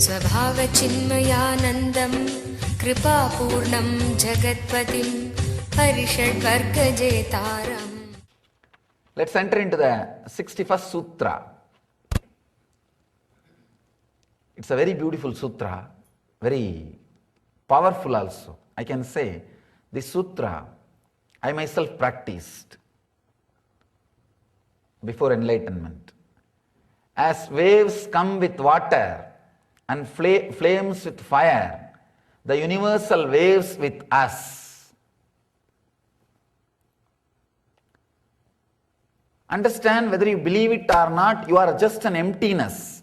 स्वभावचिन्मयानन्दं कृपापूर्णं जगत्पतिं हरिषड्वर्गजेतारम्. Let's enter into the 61st Sutra. It's a very beautiful sutra, very powerful also. I can say this sutra I myself practiced before enlightenment. As waves come with water and flames with fire, the universal waves with us. Understand, whether you believe it or not, you are just an emptiness.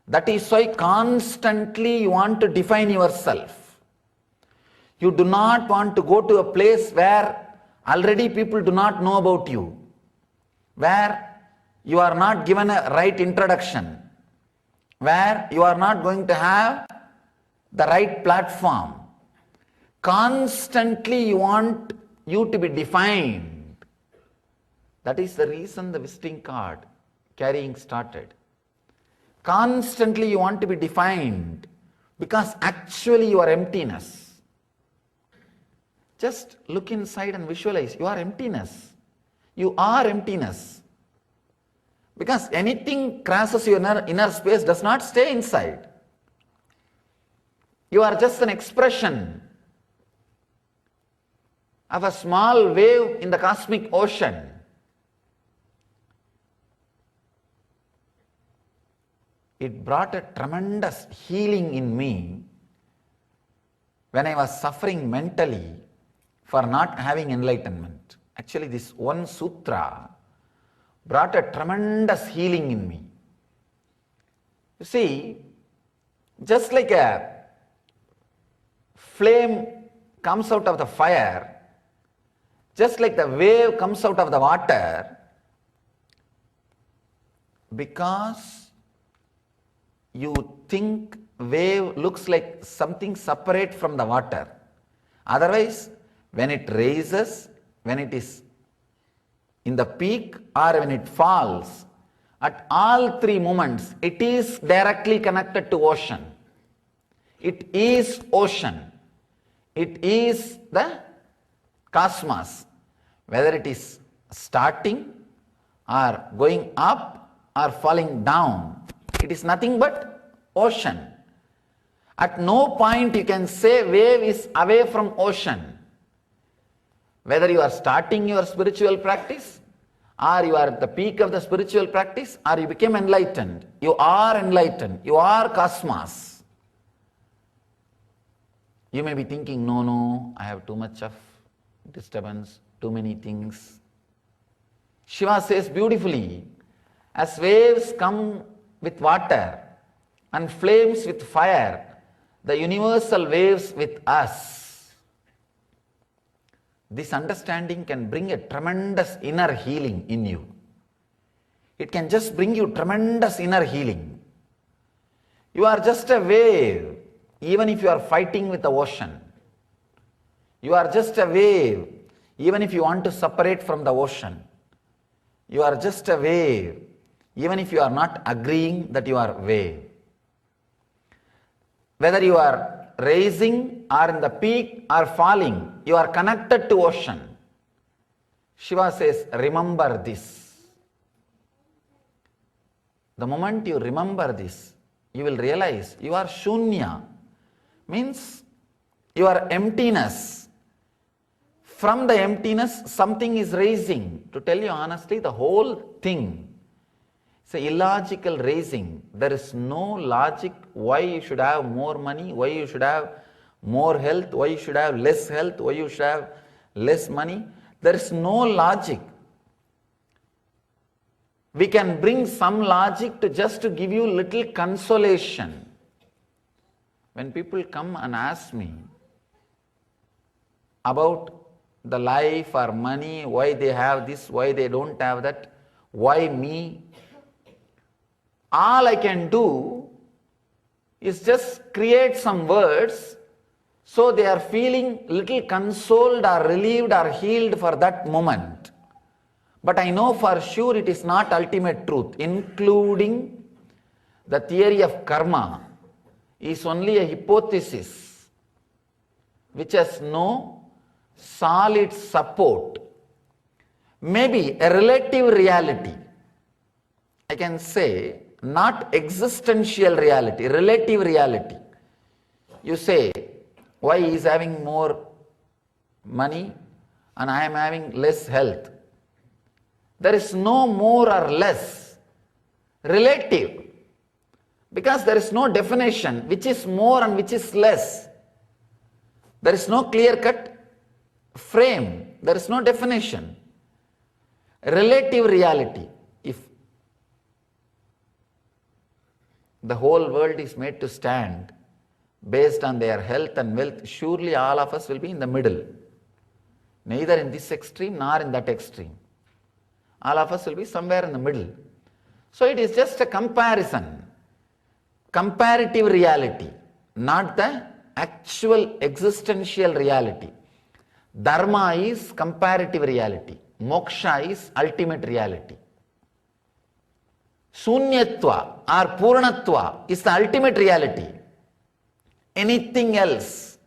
That is why constantly you want to define yourself. You do not want to go to a place where already people do not know about you, where you are not given a right introduction, where you are not going to have the right platform. Constantly you want you to be defined. That is the reason the visiting card carrying started. Constantly you want to be defined because actually you are emptiness. Just look inside and visualize you are emptiness. You are emptiness. Because anything crosses your inner space does not stay inside. You are just an expression of a small wave in the cosmic ocean. It brought a tremendous healing in me when I was suffering mentally for not having enlightenment. Actually, this one sutra brought a tremendous healing in me. You see, just like a flame comes out of the fire, just like the wave comes out of the water, because you think wave looks like something separate from the water. Otherwise, when it rises, when it is in the peak or when it falls, at all three moments, it is directly connected to ocean. It is ocean. It is the cosmos. Whether it is starting or going up or falling down, it is nothing but ocean. At no point you can say wave is away from ocean. Whether you are starting your spiritual practice, or you are at the peak of the spiritual practice, or you became enlightened, you are enlightened, you are cosmos. You may be thinking, no, I have too much of disturbance, too many things. Shiva says beautifully, as waves come with water and flames with fire, the universal waves with us. This understanding can bring a tremendous inner healing in you. It can just bring you tremendous inner healing. You are just a wave, even if you are fighting with the ocean. You are just a wave, even if you want to separate from the ocean. You are just a wave, even if you are not agreeing that you are a wave. Whether you are rising or in the peak or falling, you are connected to ocean. Shiva says, remember this. The moment you remember this, you will realize you are shunya, means you are emptiness. From the emptiness, something is rising. To tell you honestly, the whole thing, it's an illogical raising. There is no logic why you should have more money, why you should have more health, why you should have less health, why you should have less money. There is no logic. We can bring some logic to just to give you little consolation. When people come and ask me about the life or money, why they have this, why they don't have that, why me, all I can do is just create some words so they are feeling little consoled or relieved or healed for that moment. But I know for sure it is not ultimate truth, including the theory of karma. is only a hypothesis which has no solid support. Maybe a relative reality. I can say not existential reality, relative reality. You say, why he is having more money and I am having less health? There is no more or less, relative, because there is no definition which is more and which is less. There is no clear-cut frame, there is no definition. Relative reality. If the whole world is made to stand based on their health and wealth, surely all of us will be in the middle. Neither in this extreme nor in that extreme. All of us will be somewhere in the middle. So it is just a comparison, comparative reality, not the actual existential reality. Dharma is comparative reality. Moksha is ultimate reality. Sunyatva or Purnatva is the ultimate reality. Anything else,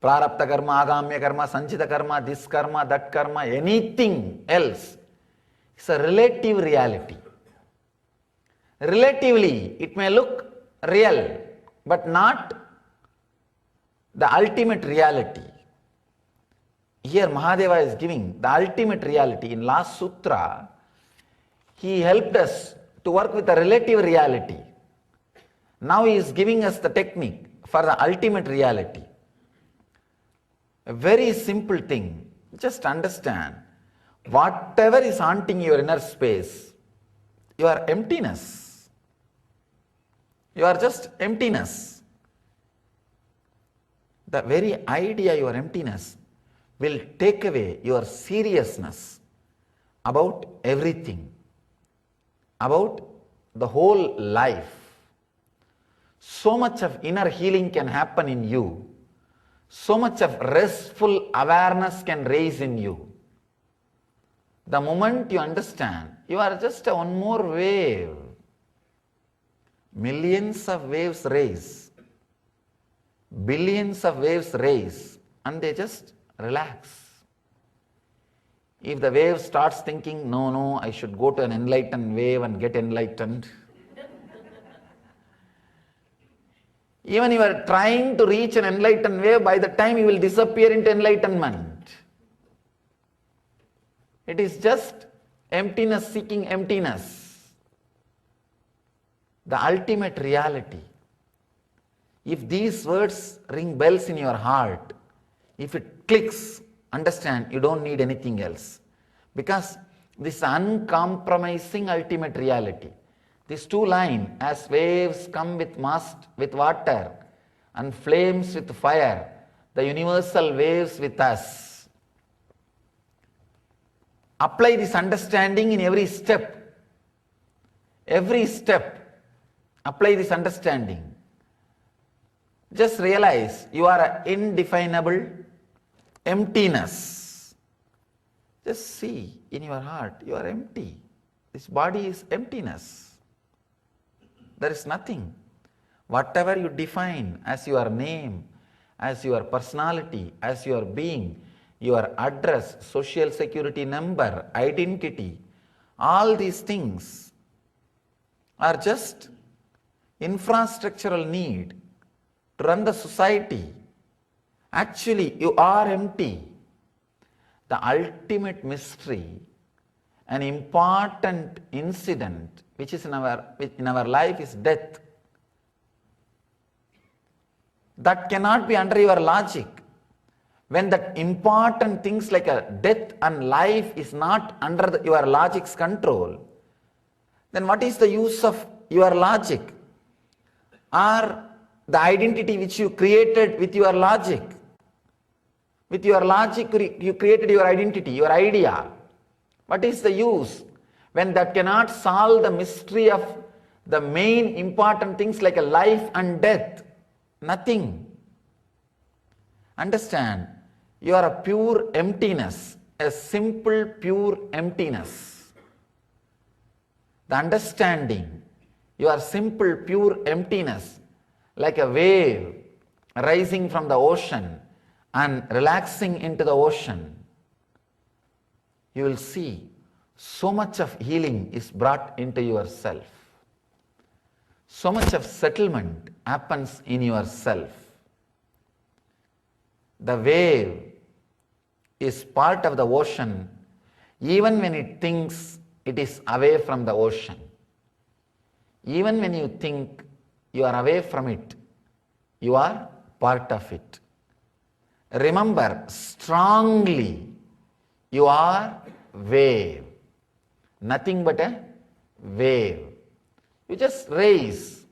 prarabdha karma, agamya karma, sanchita karma, this karma, that karma, anything else is a relative reality. Relatively, it may look real, but not the ultimate reality. Here Mahadeva is giving the ultimate reality. In last sutra, he helped us to work with the relative reality. Now he is giving us the technique for the ultimate reality. A very simple thing. Just understand, whatever is haunting your inner space, your emptiness. You are just emptiness. The very idea your emptiness will take away your seriousness about everything, about the whole life. So much of inner healing can happen in you. So much of restful awareness can raise in you. The moment you understand, you are just one more wave. Millions of waves raise. Billions of waves raise, and they just relax. If the wave starts thinking, no, I should go to an enlightened wave and get enlightened. Even you are trying to reach an enlightened wave, by the time you will disappear into enlightenment. It is just emptiness seeking emptiness. The ultimate reality. If these words ring bells in your heart, if it clicks, understand you don't need anything else. Because this uncompromising ultimate reality. These two lines, as waves come with must with water and flames with fire, the universal waves with us. Apply this understanding in every step. Every step, apply this understanding. Just realize you are an indefinable emptiness. Just see in your heart, you are empty. This body is emptiness. There is nothing. Whatever you define as your name, as your personality, as your being, your address, social security number, identity, all these things are just infrastructural need to run the society. Actually, you are empty. The ultimate mystery, an important incident which is in our life is death. That cannot be under your logic. When that important things like a death and life is not under your logic's control, then what is the use of your logic or the identity which you created with your logic? With your logic, you created your identity, your idea. What is the use when that cannot solve the mystery of the main important things like a life and death? Nothing. Understand, you are a pure emptiness, a simple pure emptiness. The understanding, you are simple pure emptiness, like a wave rising from the ocean and relaxing into the ocean, you will see so much of healing is brought into yourself. So much of settlement happens in yourself. The wave is part of the ocean even when it thinks it is away from the ocean. Even when you think you are away from it, you are part of it. Remember strongly, you are wave. Nothing but a wave. You just raise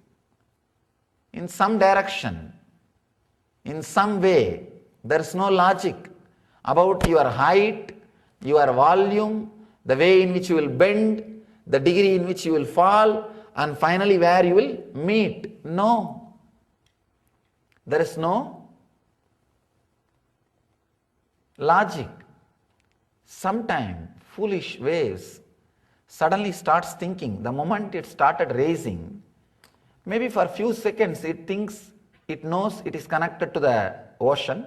in some direction, in some way. There is no logic about your height, your volume, the way in which you will bend, the degree in which you will fall, and finally where you will meet. No. There is no logic. Sometime foolish waves suddenly starts thinking, the moment it started raising, maybe for a few seconds it thinks, it knows it is connected to the ocean.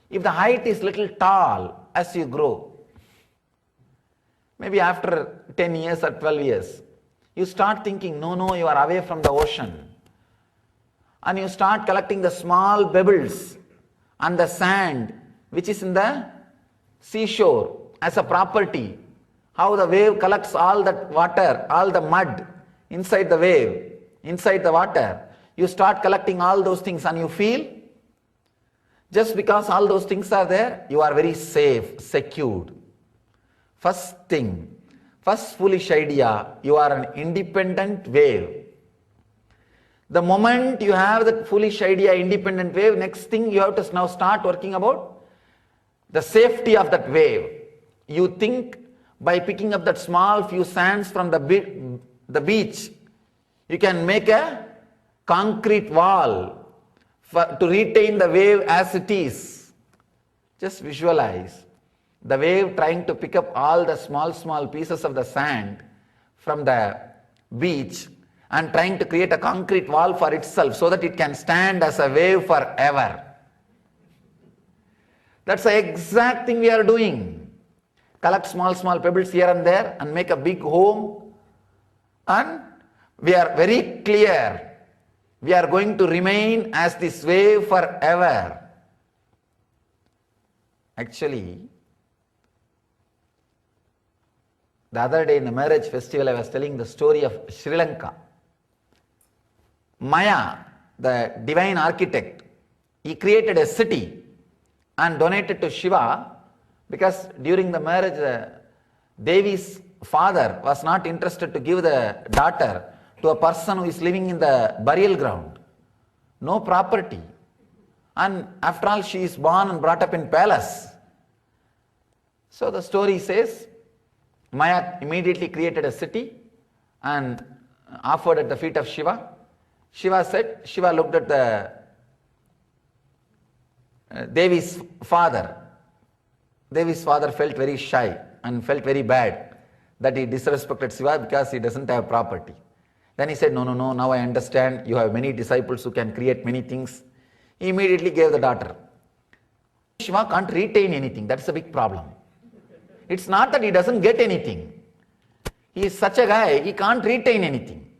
If the height is little tall as you grow, maybe after 10 years or 12 years, you start thinking, no, you are away from the ocean. And you start collecting the small pebbles and the sand which is in the seashore as a property. How the wave collects all that water, all the mud inside the wave, inside the water. You start collecting all those things and you feel, just because all those things are there, you are very safe, secured. First thing, first foolish idea, you are an independent wave. The moment you have that foolish idea, independent wave, next thing you have to now start working about the safety of that wave. You think by picking up that small few sands from the beach, you can make a concrete wall to retain the wave as it is. Just visualize the wave trying to pick up all the small pieces of the sand from the beach and trying to create a concrete wall for itself so that it can stand as a wave forever. That's the exact thing we are doing. Collect small pebbles here and there and make a big home, and we are very clear, we are going to remain as this wave forever. Actually, the other day in the marriage festival I was telling the story of Sri Lanka. Maya, the divine architect, he created a city and donated to Shiva, because during the marriage Devi's father was not interested to give the daughter to a person who is living in the burial ground. No property. And after all, she is born and brought up in palace. So the story says, Maya immediately created a city and offered at the feet of Shiva. Shiva looked at the Devi's father. Devi's father felt very shy and felt very bad that he disrespected Shiva because he doesn't have property. Then he said, no, now I understand, you have many disciples who can create many things. He immediately gave the daughter. Shiva can't retain anything, that's a big problem. It's not that he doesn't get anything. He is such a guy, he can't retain anything.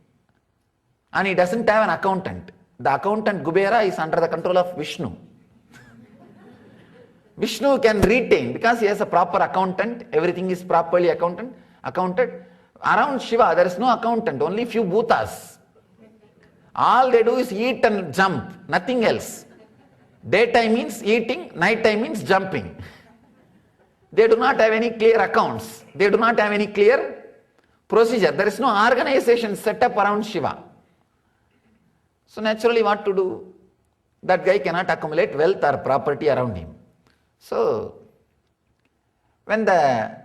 And he doesn't have an accountant. The accountant Kubera is under the control of Vishnu. Vishnu can retain because he has a proper accountant, everything is properly accounted. Around Shiva there is no accountant, only few bhutas. All they do is eat and jump, nothing else. Daytime means eating, nighttime means jumping. They do not have any clear accounts. They do not have any clear procedure. There is no organization set up around Shiva. So naturally what to do? That guy cannot accumulate wealth or property around him. So when the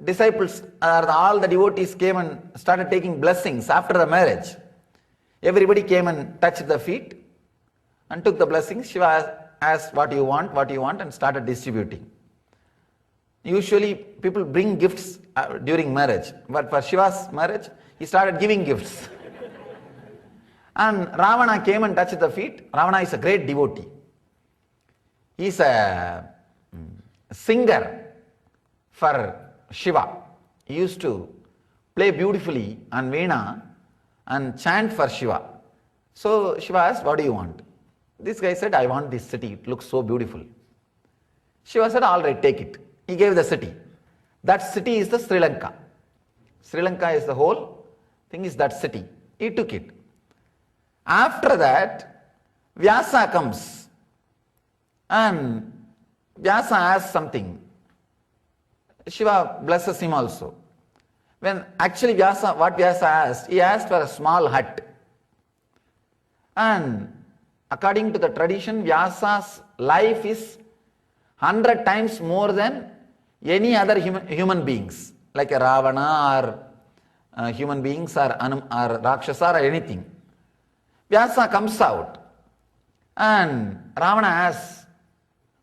disciples or all the devotees came and started taking blessings after the marriage, everybody came and touched the feet and took the blessings. Shiva asked, what you want, and started distributing. Usually people bring gifts during marriage, but for Shiva's marriage, he started giving gifts. And Ravana came and touched the feet. Ravana is a great devotee. He is a singer for Shiva. He used to play beautifully on Veena and chant for Shiva. So Shiva asked, what do you want? This guy said, I want this city. It looks so beautiful. Shiva said, all right, take it. He gave the city. That city is the Sri Lanka. Sri Lanka is the whole thing, is that city. He took it. After that, Vyasa comes and Vyasa asks something. Shiva blesses him also. When actually what Vyasa asked, he asked for a small hut. And according to the tradition, Vyasa's life is 100 times more than any other human beings, like a Ravana or human beings or Rakshasa or anything. Vyasa comes out and Ravana asks,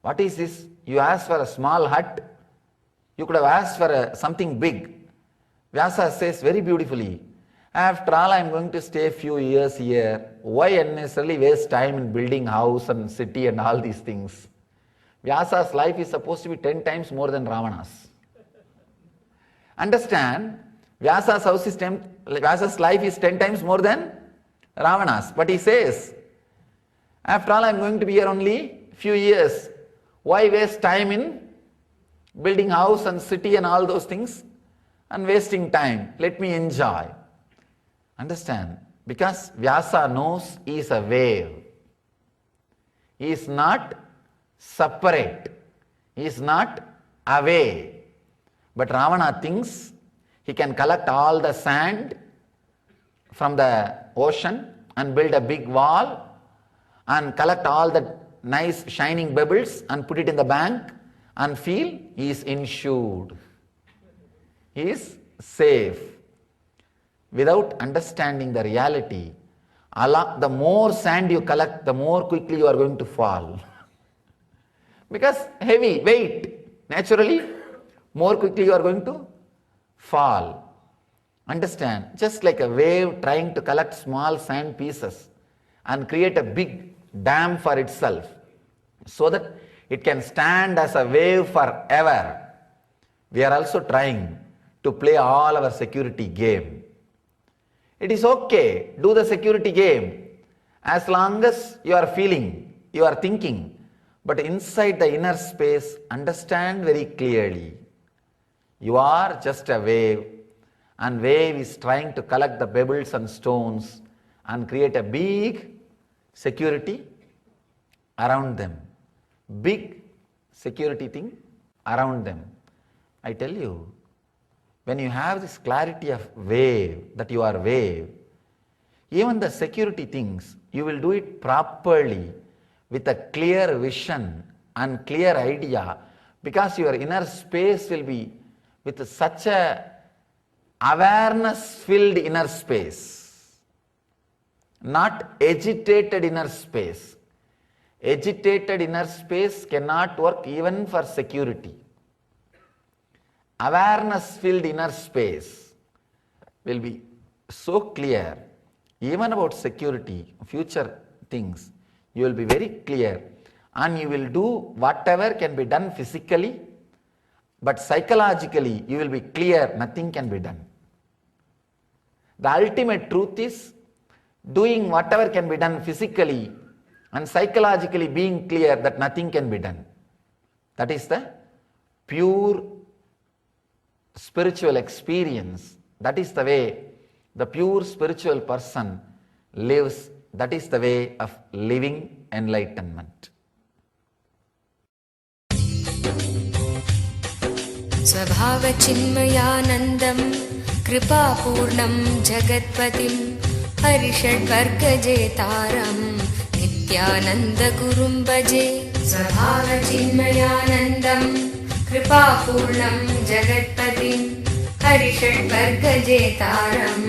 what is this? You asked for a small hut. You could have asked for something big. Vyasa says very beautifully, after all I am going to stay a few years here. Why unnecessarily waste time in building house and city and all these things? Vyasa's life is supposed to be 10 times more than Ravana's. Understand, Vyasa's life is 10 times more than Ravana's. But he says, after all I am going to be here only few years. Why waste time in building house and city and all those things and wasting time? Let me enjoy. Understand? Because Vyasa knows he is a wave. He is not separate. He is not away. But Ravana thinks he can collect all the sand from the ocean and build a big wall and collect all the nice shining pebbles and put it in the bank and feel he is insured. He is safe. Without understanding the reality, the more sand you collect, the more quickly you are going to fall. Because heavy, weight, naturally, more quickly you are going to fall. Understand? Just like a wave trying to collect small sand pieces and create a big dam for itself so that it can stand as a wave forever. We are also trying to play all our security game. It is okay, do the security game as long as you are feeling, you are thinking, but inside the inner space, understand very clearly. You are just a wave, and wave is trying to collect the pebbles and stones and create a big security around them. Big security thing around them. I tell you, when you have this clarity of wave, that you are wave, even the security things, you will do it properly with a clear vision and clear idea, because your inner space will be with such a awareness-filled inner space, not agitated inner space. Agitated inner space cannot work even for security. Awareness-filled inner space will be so clear, even about security, future things, you will be very clear, and you will do whatever can be done physically, but psychologically you will be clear, nothing can be done. The ultimate truth is doing whatever can be done physically and psychologically being clear that nothing can be done. That is the pure spiritual experience. That is the way the pure spiritual person lives. That is the way of living enlightenment. स्वभावचिन्मयानन्दं कृपापूर्णं जगत्पतिं हरिषड्वर्गजेतारं नित्यानन्दगुरुं भजे. स्वभावचिन्मयानन्दं कृपापूर्णं जगत्पतिं हरिषड्वर्गजेतारं